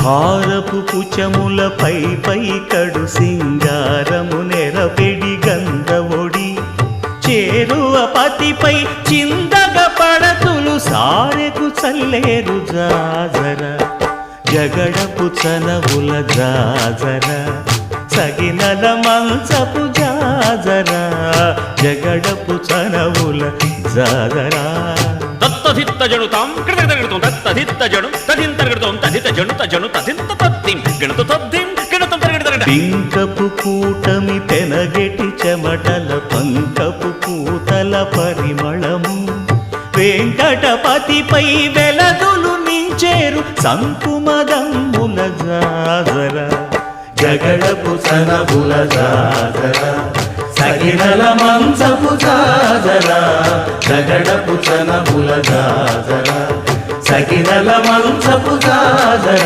హారపు పుచములపై పై కడు సింగారము నెరపెడి గంధవొడి చేరువ పతిపై చిందగ పడతులు సారెకు చల్లేరు జాజర జగడపు చనవుల జాజర సగినల మంచపు జాజర జగడపు చనవుల జాజరా తత్తధిత్త జనుతాం కృతగణితం తత్తధిత్త జను తదింతర్గణితం తదిత జనుత జను తదింత తత్తిం గణిత తద్దిం గణితం తరగణిత పింకపు కూటమి పెనగెటి చెమటల పంకపు పూతల పరిమళము వెంకటపతిపై వెలదులు నించేరు సంకుమదమ్ముల జాజర జగడపు సనబుల జాజర సగినల మంచపు జాజర జగడపు చనబుల జాజర సగినల మంచపు జాజర